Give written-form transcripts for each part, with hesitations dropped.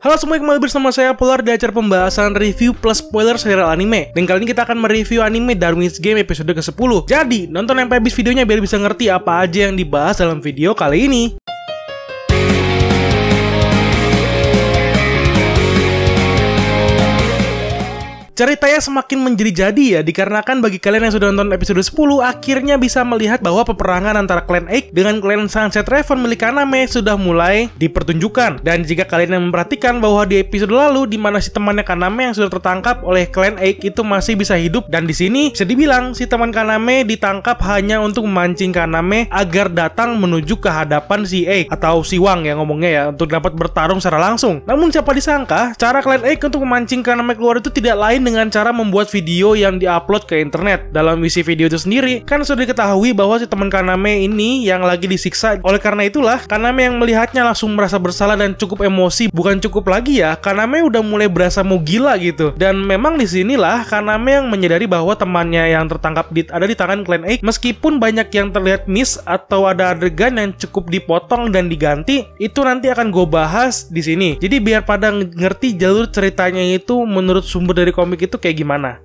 Halo semua, kembali bersama saya Polar di acara pembahasan review plus spoiler serial anime. Dan kali ini kita akan mereview anime Darwin's Game episode ke-10. Jadi, nonton sampai habis videonya biar bisa ngerti apa aja yang dibahas dalam video kali ini. Ceritanya semakin menjadi-jadi ya, dikarenakan bagi kalian yang sudah nonton episode 10 akhirnya bisa melihat bahwa peperangan antara klan Egg dengan klan Sunset Raven milik Kaname sudah mulai dipertunjukkan. Dan jika kalian yang memperhatikan bahwa di episode lalu di mana si temannya Kaname yang sudah tertangkap oleh klan Egg itu masih bisa hidup, dan di sini bisa dibilang si teman Kaname ditangkap hanya untuk memancing Kaname agar datang menuju ke hadapan si Egg atau si Wang yang ngomongnya ya, untuk dapat bertarung secara langsung. Namun siapa disangka cara klan Egg untuk memancing Kaname keluar itu tidak lain dengan cara membuat video yang diupload ke internet. Dalam isi video itu sendiri kan sudah diketahui bahwa si teman Kaname ini yang lagi disiksa. Oleh karena itulah Kaname yang melihatnya langsung merasa bersalah dan cukup emosi. Bukan cukup lagi ya, Kaname udah mulai berasa mau gila gitu. Dan memang disinilah Kaname yang menyadari bahwa temannya yang tertangkap ada di tangan klan Egg. Meskipun banyak yang terlihat miss atau ada adegan yang cukup dipotong dan diganti, itu nanti akan gue bahas di sini. Jadi biar pada ngerti jalur ceritanya itu menurut sumber dari komik itu kayak gimana.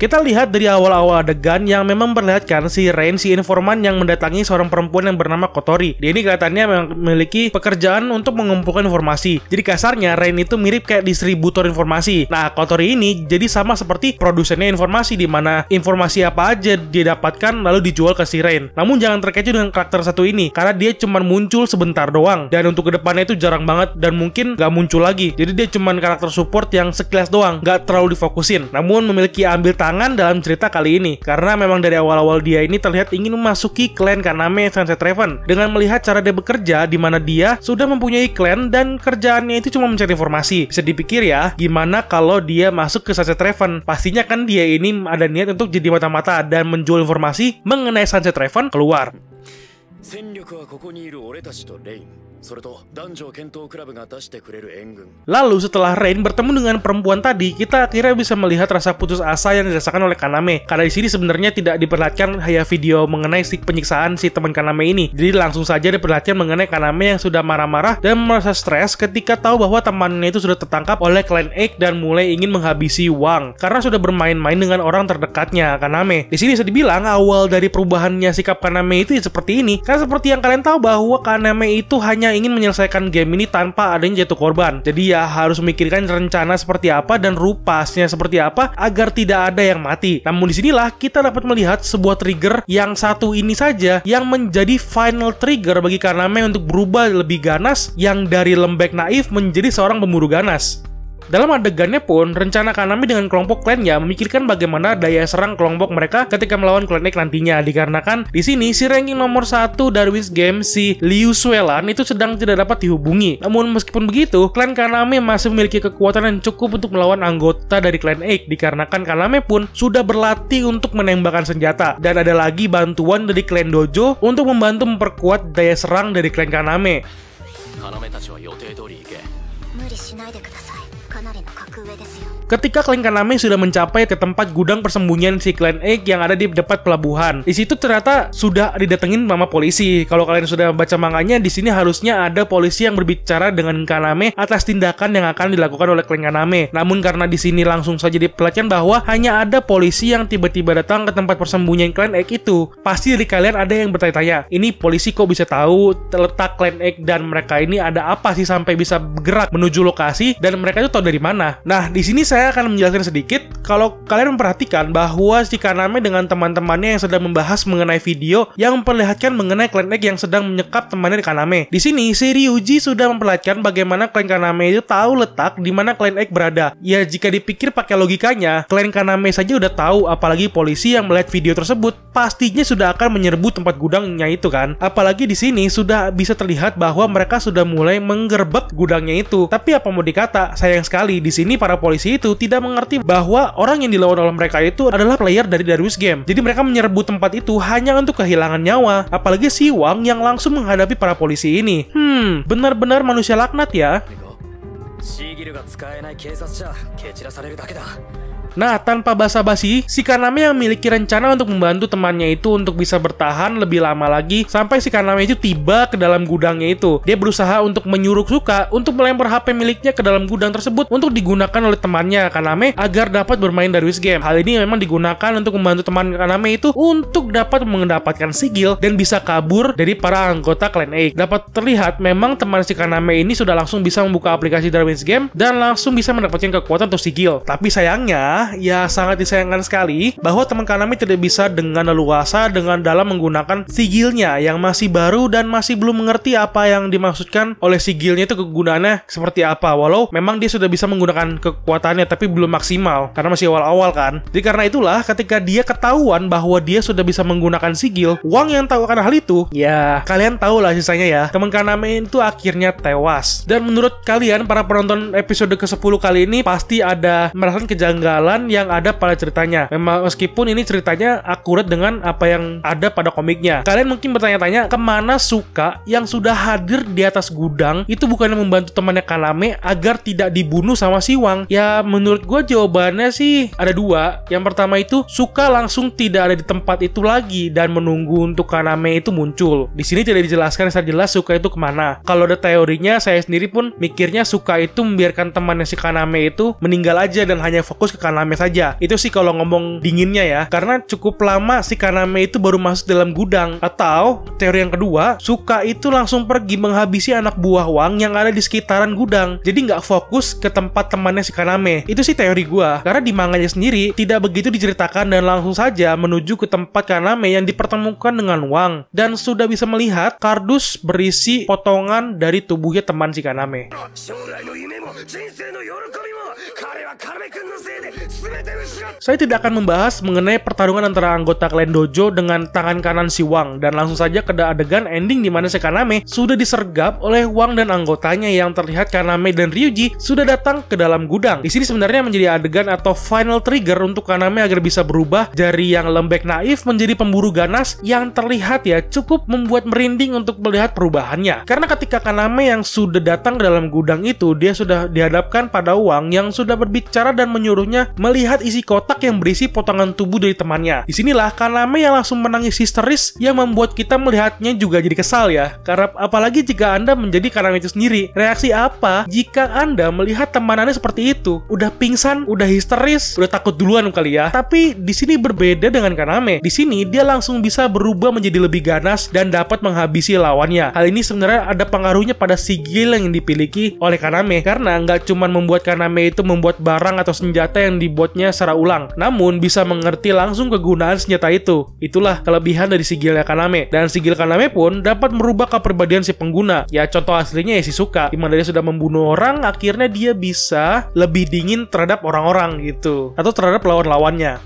Kita lihat dari awal-awal adegan yang memang memperlihatkan si Rain, si informan yang mendatangi seorang perempuan yang bernama Kotori. Dia ini katanya memiliki pekerjaan untuk mengumpulkan informasi. Jadi kasarnya Rain itu mirip kayak distributor informasi. Nah, Kotori ini jadi sama seperti produsennya informasi, di mana informasi apa aja dia dapatkan lalu dijual ke si Rain. Namun jangan terkecoh dengan karakter satu ini, karena dia cuma muncul sebentar doang, dan untuk kedepannya itu jarang banget dan mungkin gak muncul lagi. Jadi dia cuma karakter support yang sekilas doang, gak terlalu difokusin, namun memiliki ambil tangan dalam cerita kali ini, karena memang dari awal-awal dia ini terlihat ingin memasuki klan Kaname Sunset Raven dengan melihat cara dia bekerja, di mana dia sudah mempunyai klan dan kerjaannya itu cuma mencari informasi. Bisa dipikir ya, gimana kalau dia masuk ke Sunset Raven? Pastinya kan dia ini ada niat untuk jadi mata-mata dan menjual informasi mengenai Sunset Raven keluar. Lalu setelah Rain bertemu dengan perempuan tadi, kita akhirnya bisa melihat rasa putus asa yang dirasakan oleh Kaname. Karena di sini sebenarnya tidak diperlihatkan hanya video mengenai si penyiksaan si teman Kaname ini. Jadi langsung saja diperlihatkan mengenai Kaname yang sudah marah-marah dan merasa stres ketika tahu bahwa temannya itu sudah tertangkap oleh klan Egg dan mulai ingin menghabisi Wang karena sudah bermain-main dengan orang terdekatnya Kaname. Di sini bisa dibilang awal dari perubahannya sikap Kaname itu seperti ini. Karena seperti yang kalian tahu bahwa Kaname itu hanya ingin menyelesaikan game ini tanpa adanya jatuh korban. Jadi ya harus memikirkan rencana seperti apa dan rupasnya seperti apa agar tidak ada yang mati. Namun disinilah kita dapat melihat sebuah trigger yang satu ini saja yang menjadi final trigger bagi Kaname untuk berubah lebih ganas, yang dari lembek naif menjadi seorang pemburu ganas. Dalam adegannya pun, rencana Kaname dengan kelompok klannya memikirkan bagaimana daya serang kelompok mereka ketika melawan klan Egg nantinya, dikarenakan di sini si ranking nomor 1 Darwin's Game, si Liu Suelan itu sedang tidak dapat dihubungi. Namun meskipun begitu, klan Kaname masih memiliki kekuatan yang cukup untuk melawan anggota dari klan Egg, dikarenakan Kaname pun sudah berlatih untuk menembakkan senjata, dan ada lagi bantuan dari klan Dojo untuk membantu memperkuat daya serang dari klan Kaname. Ketika klan Kaname sudah mencapai ke tempat gudang persembunyian si klan Egg yang ada di depan pelabuhan, di situ ternyata sudah didatengin sama polisi. Kalau kalian sudah baca manganya, di sini harusnya ada polisi yang berbicara dengan Kaname atas tindakan yang akan dilakukan oleh klan Kaname. Namun karena di sini langsung saja diperlihatkan bahwa hanya ada polisi yang tiba-tiba datang ke tempat persembunyian klan Egg itu, pasti dari kalian ada yang bertanya-tanya, ini polisi kok bisa tahu letak klan Egg dan mereka ini ada apa sih sampai bisa bergerak menuju lokasi dan mereka itu tahu dari mana? Nah, di sini saya akan menjelaskan sedikit. Kalau kalian memperhatikan bahwa si Kaname dengan teman-temannya yang sedang membahas mengenai video yang memperlihatkan mengenai klan Egg yang sedang menyekap temannya di Kaname. Di sini si Ryuji sudah memperlihatkan bagaimana klan Kaname itu tahu letak di mana klan Egg berada. Ya jika dipikir pakai logikanya, klan Kaname saja udah tahu, apalagi polisi yang melihat video tersebut pastinya sudah akan menyerbu tempat gudangnya itu kan. Apalagi di sini sudah bisa terlihat bahwa mereka sudah mulai menggerbek gudangnya itu. Tapi apa mau dikata, sayang sekali di sini para polisi itu tidak mengerti bahwa orang yang dilawan oleh mereka itu adalah player dari Darwin's Game. Jadi mereka menyerbu tempat itu hanya untuk kehilangan nyawa. Apalagi si Wang yang langsung menghadapi para polisi ini. Benar-benar manusia laknat ya. Nah, tanpa basa-basi, si Kaname yang memiliki rencana untuk membantu temannya itu untuk bisa bertahan lebih lama lagi sampai si Kaname itu tiba ke dalam gudangnya itu. Dia berusaha untuk menyuruh Suka untuk melempar HP miliknya ke dalam gudang tersebut untuk digunakan oleh temannya Kaname agar dapat bermain Darius Game. Hal ini memang digunakan untuk membantu teman Kaname itu untuk dapat mendapatkan sigil dan bisa kabur dari para anggota Clan A. Dapat terlihat memang teman si Kaname ini sudah langsung bisa membuka aplikasi Darius Game dan langsung bisa mendapatkan kekuatan untuk sigil. Tapi sayangnya, ya sangat disayangkan sekali bahwa teman Kaname tidak bisa dengan leluasa dengan dalam menggunakan sigilnya yang masih baru dan masih belum mengerti apa yang dimaksudkan oleh sigilnya itu kegunaannya seperti apa. Walau memang dia sudah bisa menggunakan kekuatannya tapi belum maksimal karena masih awal-awal kan. Jadi karena itulah ketika dia ketahuan bahwa dia sudah bisa menggunakan sigil, Wang yang tahu akan hal itu, ya kalian tahu lah sisanya ya. Teman Kaname itu akhirnya tewas. Dan menurut kalian para penonton episode ke-10 kali ini pasti ada merasakan kejanggalan yang ada pada ceritanya. Memang meskipun ini ceritanya akurat dengan apa yang ada pada komiknya. Kalian mungkin bertanya-tanya kemana Suka yang sudah hadir di atas gudang itu bukannya membantu temannya Kaname agar tidak dibunuh sama si Wang. Ya menurut gue jawabannya sih ada dua. Yang pertama itu Suka langsung tidak ada di tempat itu lagi dan menunggu untuk Kaname itu muncul. Di sini tidak dijelaskan secara jelas Suka itu kemana. Kalau ada teorinya, saya sendiri pun mikirnya Suka itu membiarkan temannya si Kaname itu meninggal aja dan hanya fokus ke Kaname saja. Itu sih kalau ngomong dinginnya ya, karena cukup lama si Kaname itu baru masuk dalam gudang. Atau teori yang kedua, Suka itu langsung pergi menghabisi anak buah Wang yang ada di sekitaran gudang. Jadi nggak fokus ke tempat temannya si Kaname. Itu sih teori gua, karena di manganya sendiri tidak begitu diceritakan dan langsung saja menuju ke tempat Kaname yang dipertemukan dengan Wang dan sudah bisa melihat kardus berisi potongan dari tubuhnya teman si Kaname. Saya tidak akan membahas mengenai pertarungan antara anggota Clan Dojo dengan tangan kanan si Wang dan langsung saja ke adegan ending di mana si Kaname sudah disergap oleh Wang dan anggotanya yang terlihat Kaname dan Ryuji sudah datang ke dalam gudang. Di sini sebenarnya menjadi adegan atau final trigger untuk Kaname agar bisa berubah dari yang lembek naif menjadi pemburu ganas yang terlihat ya cukup membuat merinding untuk melihat perubahannya. Karena ketika Kaname yang sudah datang ke dalam gudang itu, dia sudah dihadapkan pada Wang yang sudah berbicara dan menyuruhnya melihat isi kotak yang berisi potongan tubuh dari temannya. Disinilah Kaname yang langsung menangis histeris yang membuat kita melihatnya juga jadi kesal ya. Karena apalagi jika Anda menjadi Kaname itu sendiri, reaksi apa jika Anda melihat teman Anda seperti itu? Udah pingsan, udah histeris, udah takut duluan kali ya. Tapi di sini berbeda dengan Kaname. Di sini dia langsung bisa berubah menjadi lebih ganas dan dapat menghabisi lawannya. Hal ini sebenarnya ada pengaruhnya pada sigil yang dimiliki oleh Kaname karena nggak cuma membuat Kaname itu membuat barang atau senjata yang dibuatnya secara ulang, namun bisa mengerti langsung kegunaan senjata itu. Itulah kelebihan dari sigilnya Kaname. Dan sigil Kaname pun dapat merubah kepribadian si pengguna. Ya contoh aslinya ya si Suka, dimana dia sudah membunuh orang, akhirnya dia bisa lebih dingin terhadap orang-orang gitu, atau terhadap lawan-lawannya.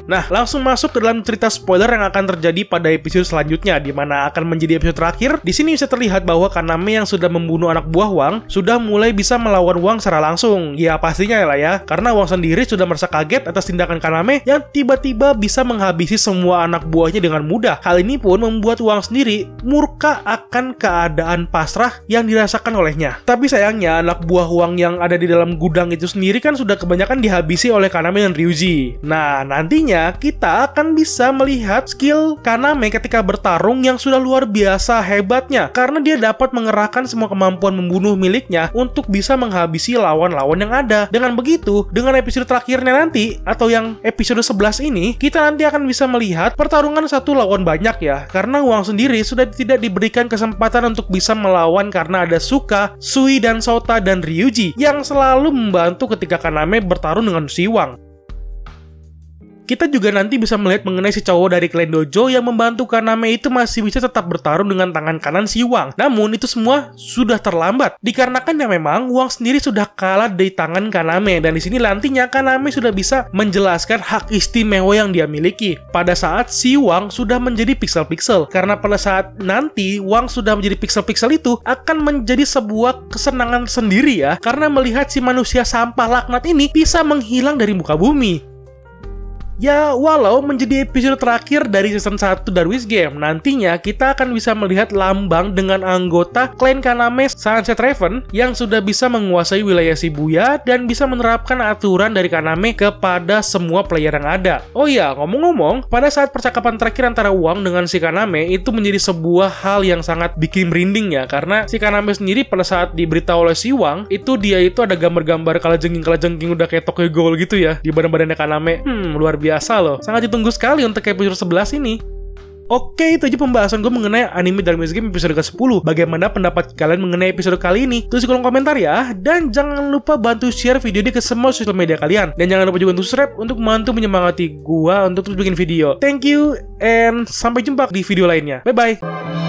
Nah, langsung masuk ke dalam cerita spoiler yang akan terjadi pada episode selanjutnya, di mana akan menjadi episode terakhir. Di sini bisa terlihat bahwa Kaname yang sudah membunuh anak buah Wang sudah mulai bisa melawan Wang secara langsung. Ya pastinya lah ya, karena Wang sendiri sudah merasa kaget atas tindakan Kaname yang tiba-tiba bisa menghabisi semua anak buahnya dengan mudah. Hal ini pun membuat Wang sendiri murka akan keadaan pasrah yang dirasakan olehnya. Tapi sayangnya anak buah Wang yang ada di dalam gudang itu sendiri kan sudah kebanyakan dihabisi oleh Kaname dan Ryuji. Nah, nantinya kita akan bisa melihat skill Kaname ketika bertarung yang sudah luar biasa hebatnya karena dia dapat mengerahkan semua kemampuan membunuh miliknya untuk bisa menghabisi lawan-lawan yang ada. Dengan begitu, dengan episode terakhirnya nanti atau yang episode 11 ini, kita nanti akan bisa melihat pertarungan satu lawan banyak ya, karena Wang sendiri sudah tidak diberikan kesempatan untuk bisa melawan karena ada Suka, Sui, dan Sota dan Ryuji yang selalu membantu ketika Kaname bertarung dengan si Wang. Kita juga nanti bisa melihat mengenai si cowok dari Clan Dojo yang membantu Kaname itu masih bisa tetap bertarung dengan tangan kanan si Wang. Namun itu semua sudah terlambat dikarenakan ya memang Wang sendiri sudah kalah di tangan Kaname, dan di sini nantinya Kaname sudah bisa menjelaskan hak istimewa yang dia miliki pada saat si Wang sudah menjadi pixel-pixel. Karena pada saat nanti Wang sudah menjadi pixel-pixel itu akan menjadi sebuah kesenangan sendiri ya, karena melihat si manusia sampah laknat ini bisa menghilang dari muka bumi. Ya, walau menjadi episode terakhir dari season 1 Darwis Game, nantinya kita akan bisa melihat lambang dengan anggota klan Kaname Sunset Raven yang sudah bisa menguasai wilayah Shibuya dan bisa menerapkan aturan dari Kaname kepada semua player yang ada. Oh iya, ngomong-ngomong, pada saat percakapan terakhir antara Wang dengan si Kaname itu menjadi sebuah hal yang sangat bikin merinding ya, karena si Kaname sendiri pada saat diberitahu oleh si Wang, itu dia itu ada gambar-gambar kalajengking udah kayak Tokyo Ghoul gitu ya di badan-badannya Kaname. Luar biasa loh. Sangat ditunggu sekali untuk episode 11 ini. Oke, itu aja pembahasan gue mengenai anime Darwis Game episode ke-10. Bagaimana pendapat kalian mengenai episode kali ini? Tulis di kolom komentar ya. Dan jangan lupa bantu share video ini ke semua sosial media kalian. Dan jangan lupa juga untuk subscribe untuk membantu menyemangati gue untuk terus bikin video. Thank you, and sampai jumpa di video lainnya. Bye-bye.